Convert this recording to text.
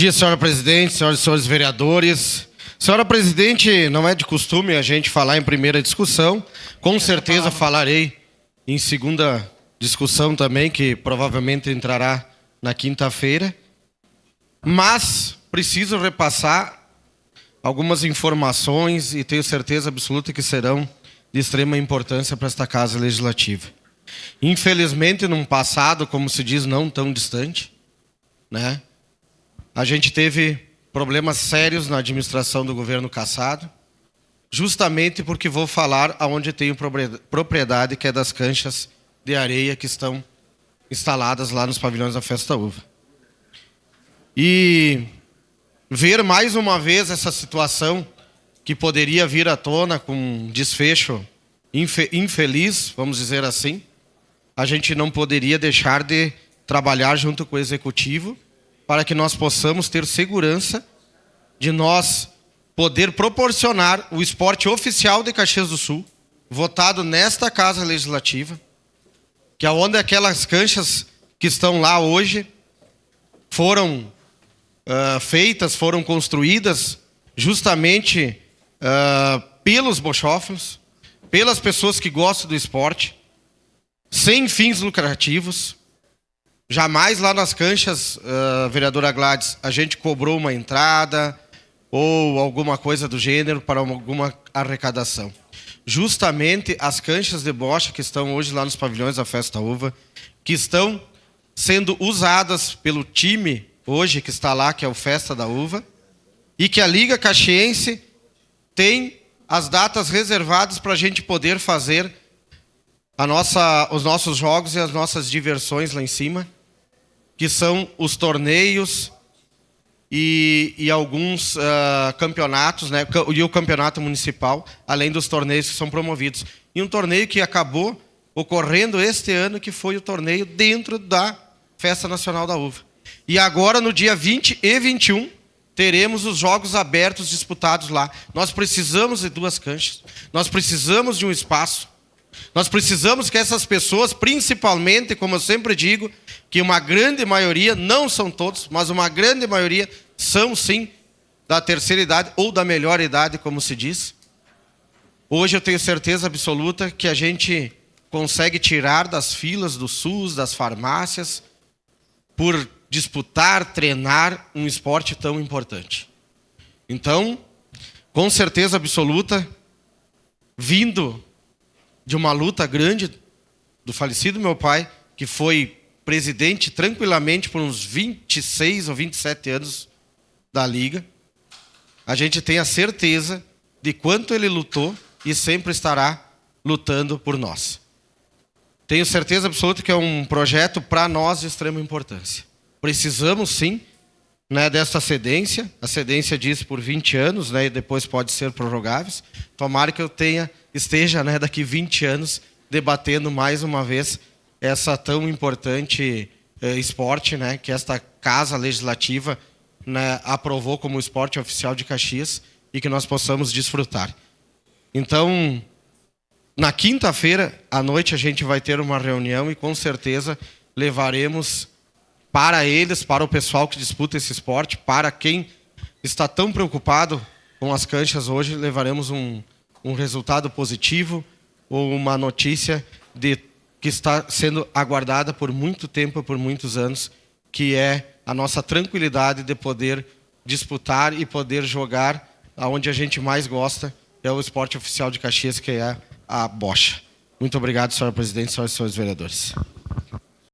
Bom dia, senhora presidente, senhoras e senhores vereadores. Senhora presidente, não é de costume a gente falar em primeira discussão. Com certeza falarei em segunda discussão também, que provavelmente entrará na quinta-feira. Mas preciso repassar algumas informações e tenho certeza absoluta que serão de extrema importância para esta Casa Legislativa. Infelizmente, num passado, como se diz, não tão distante, né? A gente teve problemas sérios na administração do governo Caiçado, justamente porque vou falar aonde tenho propriedade, que é das canchas de areia que estão instaladas lá nos pavilhões da Festa Uva. E ver mais uma vez essa situação que poderia vir à tona com um desfecho infeliz, vamos dizer assim, a gente não poderia deixar de trabalhar junto com o Executivo para que nós possamos ter segurança de nós poder proporcionar o esporte oficial de Caxias do Sul, votado nesta Casa Legislativa, que é onde aquelas canchas que estão lá hoje foram feitas, foram construídas justamente pelos bochófilos, pelas pessoas que gostam do esporte, sem fins lucrativos. Jamais lá nas canchas, vereadora Gladys, a gente cobrou uma entrada ou alguma coisa do gênero para alguma arrecadação. Justamente as canchas de bocha que estão hoje lá nos pavilhões da Festa Uva, que estão sendo usadas pelo time hoje que está lá, que é o Festa da Uva, e que a Liga Caxiense tem as datas reservadas para a gente poder fazer os nossos jogos e as nossas diversões lá em cima, que são os torneios e alguns campeonatos, né? E o campeonato municipal, além dos torneios que são promovidos. E um torneio que acabou ocorrendo este ano, que foi o torneio dentro da Festa Nacional da Uva. E agora, no dia 20 e 21, teremos os jogos abertos disputados lá. Nós precisamos de duas canchas, nós precisamos de um espaço, nós precisamos que essas pessoas, principalmente, como eu sempre digo, que uma grande maioria, não são todos, mas uma grande maioria são sim da terceira idade ou da melhor idade, como se diz. Hoje eu tenho certeza absoluta que a gente consegue tirar das filas do SUS, das farmácias, por disputar, treinar um esporte tão importante. Então, com certeza absoluta, vindo de uma luta grande do falecido meu pai, que foi presidente tranquilamente por uns 26 ou 27 anos da Liga, a gente tem a certeza de quanto ele lutou e sempre estará lutando por nós. Tenho certeza absoluta que é um projeto para nós de extrema importância. Precisamos sim, né, dessa cedência. A cedência diz por 20 anos, né, e depois pode ser prorrogáveis. Tomara que eu esteja, né, daqui 20 anos debatendo mais uma vez essa tão importante esporte, né, que esta Casa Legislativa, né, aprovou como esporte oficial de Caxias e que nós possamos desfrutar. Então, na quinta-feira à noite a gente vai ter uma reunião e com certeza levaremos para eles, para o pessoal que disputa esse esporte, para quem está tão preocupado com as canchas hoje, levaremos um resultado positivo ou uma notícia que está sendo aguardada por muito tempo, por muitos anos, que é a nossa tranquilidade de poder disputar e poder jogar aonde a gente mais gosta, é o esporte oficial de Caxias, que é a bocha. Muito obrigado, senhora presidente, senhoras e senhores vereadores.